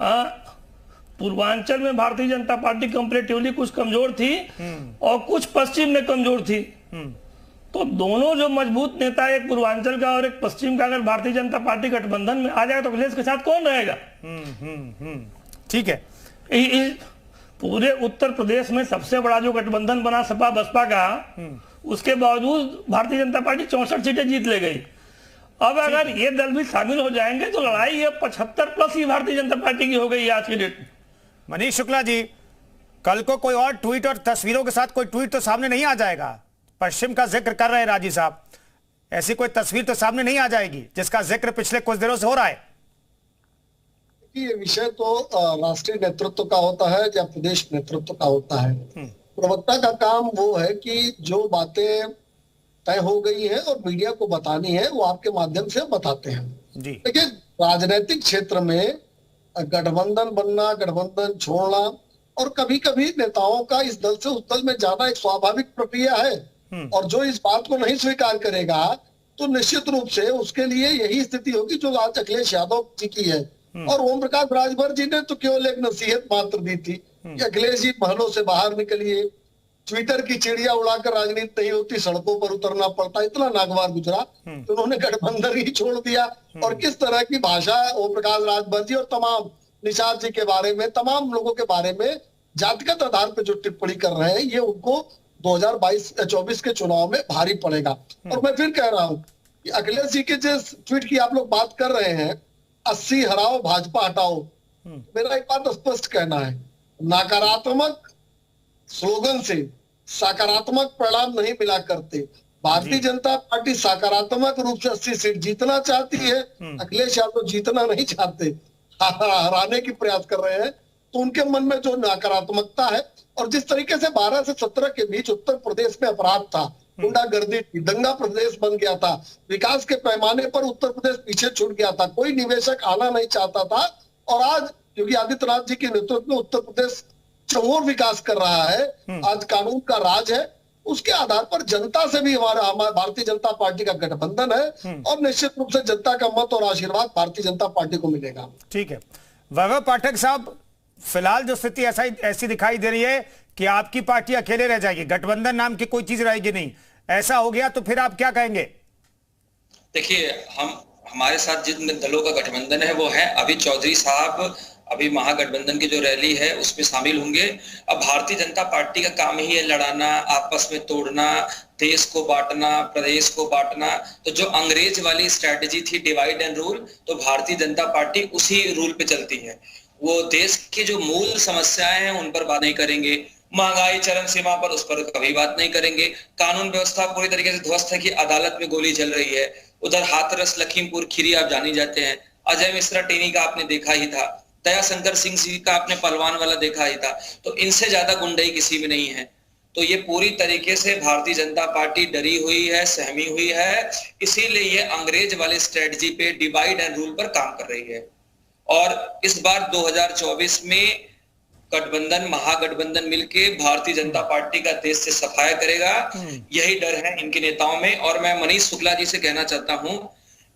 आ, पूर्वांचल में Bharatiya Janata party comparatively कुछ कमजोर थी और कुछ पश्चिम में कमजोर थी। तो दोनों जो मजबूत नेता, एक पूर्वांचल का और एक पश्चिम का, अगर भारतीय जनता पार्टी गठबंधन में आ जाए तो अखिलेश के साथ कौन रहेगा? ठीक है। पूरे उत्तर प्रदेश में सबसे बड़ा जो गठबंधन बना सपा बसपा का, उसके बावजूद भारतीय जनता पार्टी 64 सीटें जीत ले गई। अब अगर ये दल भी शामिल हो जाएंगे तो लड़ाई ये 75 प्लस ही भारतीय जनता पार्टी की हो गई आज की डेट में। मनीष शुक्ला जी, कल को कोई और ट्वीट और तस्वीरों के साथ कोई ट्वीट तो सामने नहीं आ जाएगा? पश्चिम का जिक्र कर रहे हैं राजीव साहब, ऐसी कोई तस्वीर तो सामने नहीं आ जाएगी जिसका जिक्र पिछले कुछ दिनों से हो रहा है? ये विषय तो राष्ट्रीय नेतृत्व का होता है या प्रदेश नेतृत्व का होता है। प्रवक्ता का काम वो है कि जो बातें तय हो गई है और मीडिया को बतानी है वो आपके माध्यम से बताते हैं। देखिए, राजनीतिक क्षेत्र में गठबंधन बनना, गठबंधन छोड़ना और कभी कभी नेताओं का इस दल से उस दल में जाना एक स्वाभाविक प्रक्रिया है। और जो इस बात को नहीं स्वीकार करेगा तो निश्चित रूप से उसके लिए यही स्थिति होगी जो आज अखिलेश यादव जी की है। और ओम प्रकाश राजभर जी ने तो केवल एक नसीहत मात्र दी थी कि अखिलेश जी महलों से बाहर निकलिए, ट्विटर की चिड़िया उड़ाकर राजनीति नहीं होती, सड़कों पर उतरना पड़ता। इतना नागवार गुजरा तो उन्होंने गठबंधन ही छोड़ दिया। और किस तरह की भाषा ओम प्रकाश राजभर जी और तमाम निषाद जी के बारे में, तमाम लोगों के बारे में जातिगत आधार पर जो टिप्पणी कर रहे हैं, ये उनको 2024 के चुनाव में भारी पड़ेगा। और मैं फिर कह रहा हूं कि अखिलेश जी के जिस ट्वीट की आप लोग बात कर रहे हैं, 80 हराओ भाजपा हटाओ, मेरा एक बात स्पष्ट कहना है, नकारात्मक स्लोगन से सकारात्मक परिणाम नहीं मिला करते। भारतीय जनता पार्टी सकारात्मक रूप से 80 सीट जीतना चाहती है, अखिलेश यादव जीतना नहीं चाहते, हराने की प्रयास कर रहे हैं। तो उनके मन में जो नकारात्मकता है और जिस तरीके से 12 से 17 के बीच उत्तर प्रदेश में अपराध था, गुंडागर्दी थी, दंगा प्रदेश बन गया था, विकास के पैमाने पर उत्तर प्रदेश पीछे छूट गया था, कोई निवेशक आना नहीं चाहता था। और आज योगी आदित्यनाथ जी के नेतृत्व में उत्तर प्रदेश चहुर विकास कर रहा है, आज कानून का राज है। उसके आधार पर जनता से भी हमारा भारतीय जनता पार्टी का गठबंधन है और निश्चित रूप से जनता का मत और आशीर्वाद भारतीय जनता पार्टी को मिलेगा। ठीक है। वैभव पाठक साहब, फिलहाल जो स्थिति ऐसी दिखाई दे रही है कि आपकी पार्टी अकेले रह जाएगी, गठबंधन नाम की कोई चीज रहेगी नहीं, ऐसा हो गया तो फिर आप क्या कहेंगे? देखिए, हमारे साथ जिन दलों का गठबंधन है वो है, अभी चौधरी साहब अभी महागठबंधन की जो रैली है उसमें शामिल होंगे। अब भारतीय जनता पार्टी का काम ही है लड़ाना, आपस में तोड़ना, देश को बांटना, प्रदेश को बांटना। तो जो अंग्रेज वाली स्ट्रैटेजी थी डिवाइड एंड रूल, तो भारतीय जनता पार्टी उसी रूल पे चलती है। वो देश की जो मूल समस्याएं हैं उन पर बात नहीं करेंगे, महंगाई चरम सीमा पर, उस पर कभी बात नहीं करेंगे। कानून व्यवस्था पूरी तरीके से ध्वस्त है कि अदालत में गोली चल रही है। उधर हाथरस लखीमपुर खीरी आप जानी जाते हैं, अजय मिश्रा टेनी का आपने देखा ही था, दयाशंकर सिंह जी का आपने पहलवान वाला देखा ही था। तो इनसे ज्यादा गुंडई किसी में नहीं है। तो ये पूरी तरीके से भारतीय जनता पार्टी डरी हुई है, सहमी हुई है, इसीलिए ये अंग्रेज वाले स्ट्रेटजी पे डिवाइड एंड रूल पर काम कर रही है। और इस बार 2024 में गठबंधन, महागठबंधन मिलके भारतीय जनता पार्टी का देश से सफाया करेगा, यही डर है इनके नेताओं में। और मैं मनीष शुक्ला जी से कहना चाहता हूं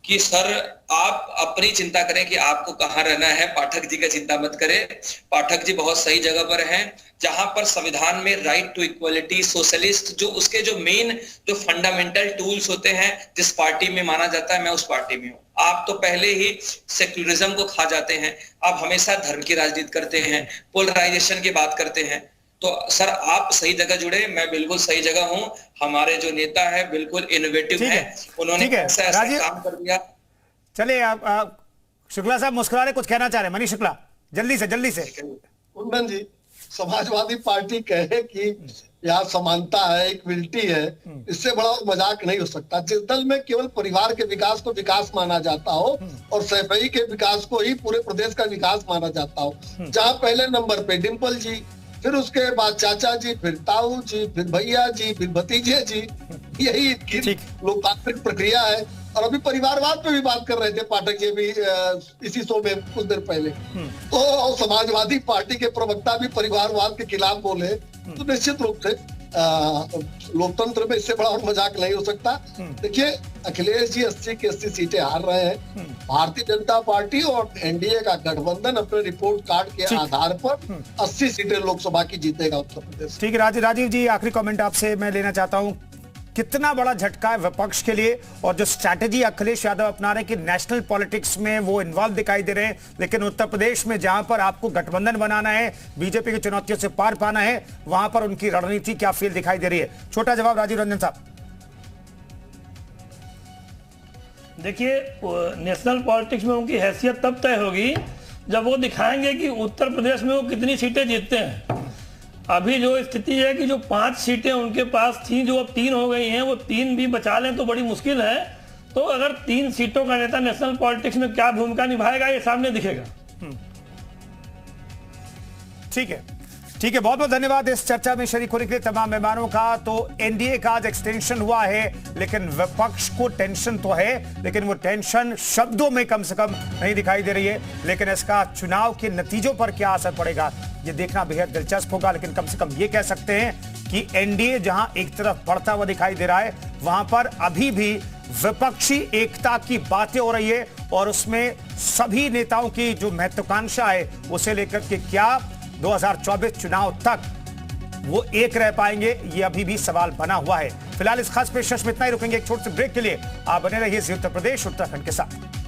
कि सर, आप अपनी चिंता करें कि आपको कहां रहना है, पाठक जी का चिंता मत करें। पाठक जी बहुत सही जगह पर हैं, जहां पर संविधान में राइट टू इक्वलिटी, सोशलिस्ट, जो उसके जो मेन जो फंडामेंटल टूल्स होते हैं, जिस पार्टी में माना जाता है, मैं उस पार्टी में हूं। आप तो पहले ही सेक्युलरिज्म को खा जाते हैं, आप हमेशा धर्म की राजनीति करते हैं, पोलराइजेशन की बात करते हैं। तो सर, आप सही जगह जुड़े, मैं बिल्कुल सही जगह हूं। हमारे जो नेता है बिल्कुल इनोवेटिव है, उन्होंने ऐसा काम कर दिया। चलिए, आप शुक्ला साहब मुस्कुरा रहे, कुछ कहना चाह रहे हैं? मनीष शुक्ला, जल्दी से। कुंदन जी, समाजवादी पार्टी कहे कि यहाँ समानता है, इक्विलिटी है, इससे बड़ा मजाक नहीं हो सकता। जिस दल में केवल परिवार के विकास को विकास माना जाता हो और सैफई के विकास को ही पूरे प्रदेश का विकास माना जाता हो, जहाँ पहले नंबर पे डिम्पल जी, फिर उसके बाद चाचा जी, फिर ताऊ जी, फिर भैया जी, फिर भतीजे जी, यही लोकतांत्रिक प्रक्रिया है। और अभी परिवारवाद पे भी बात कर रहे थे पाठक जी भी इसी शो में कुछ देर पहले। तो समाजवादी पार्टी के प्रवक्ता भी परिवारवाद के खिलाफ बोले, तो निश्चित रूप से लोकतंत्र में इससे बड़ा और मजाक नहीं हो सकता। देखिए, अखिलेश जी 80 की 80 सीटें हार रहे हैं। भारतीय जनता पार्टी और एनडीए का गठबंधन अपने रिपोर्ट कार्ड के आधार पर 80 सीटें लोकसभा की जीतेगा उत्तर प्रदेश। ठीक है राजीव जी, आखिरी कमेंट आपसे मैं लेना चाहता हूं, कितना बड़ा झटका है विपक्ष के लिए, और जो स्ट्रैटेजी अखिलेश यादव अपना रहे हैं कि नेशनल पॉलिटिक्स में वो इन्वॉल्व दिखाई दे रहे हैं, लेकिन उत्तर प्रदेश में जहां पर आपको गठबंधन बनाना है, बीजेपी की चुनौतियों से पार पाना है, वहां पर उनकी रणनीति क्या फील दिखाई दे रही है? छोटा जवाब राजीव रंजन साहब। देखिए, नेशनल पॉलिटिक्स में उनकी हैसियत तब तय होगी जब वो दिखाएंगे कि उत्तर प्रदेश में वो कितनी सीटें जीतते हैं। अभी जो स्थिति है कि जो 5 सीटें उनके पास थी, जो अब 3 हो गई हैं, वो 3 भी बचा लें तो बड़ी मुश्किल है। तो अगर 3 सीटों का नेता नेशनल पॉलिटिक्स में क्या भूमिका निभाएगा, ये सामने दिखेगा। ठीक है, ठीक है, बहुत बहुत धन्यवाद इस चर्चा में शरीक होने के लिए तमाम मेहमानों का। तो एनडीए का आज एक्सटेंशन हुआ है, लेकिन विपक्ष को टेंशन तो है, लेकिन वो टेंशन शब्दों में कम से कम नहीं दिखाई दे रही है। लेकिन इसका चुनाव के नतीजों पर क्या असर पड़ेगा, ये देखना बेहद दिलचस्प होगा। लेकिन कम से कम ये कह सकते हैं कि एनडीए जहां एक तरफ बढ़ता हुआ दिखाई दे रहा है, वहां पर अभी भी विपक्षी एकता की बातें हो रही है, और उसमें सभी नेताओं की जो महत्वाकांक्षा है उसे लेकर के क्या 2024 चुनाव तक वो एक रह पाएंगे, ये अभी भी सवाल बना हुआ है। फिलहाल इस खास पेशकश में इतना ही रुकेंगे एक छोटे से ब्रेक के लिए। आप बने रहिए जी उत्तर प्रदेश उत्तराखंड के साथ।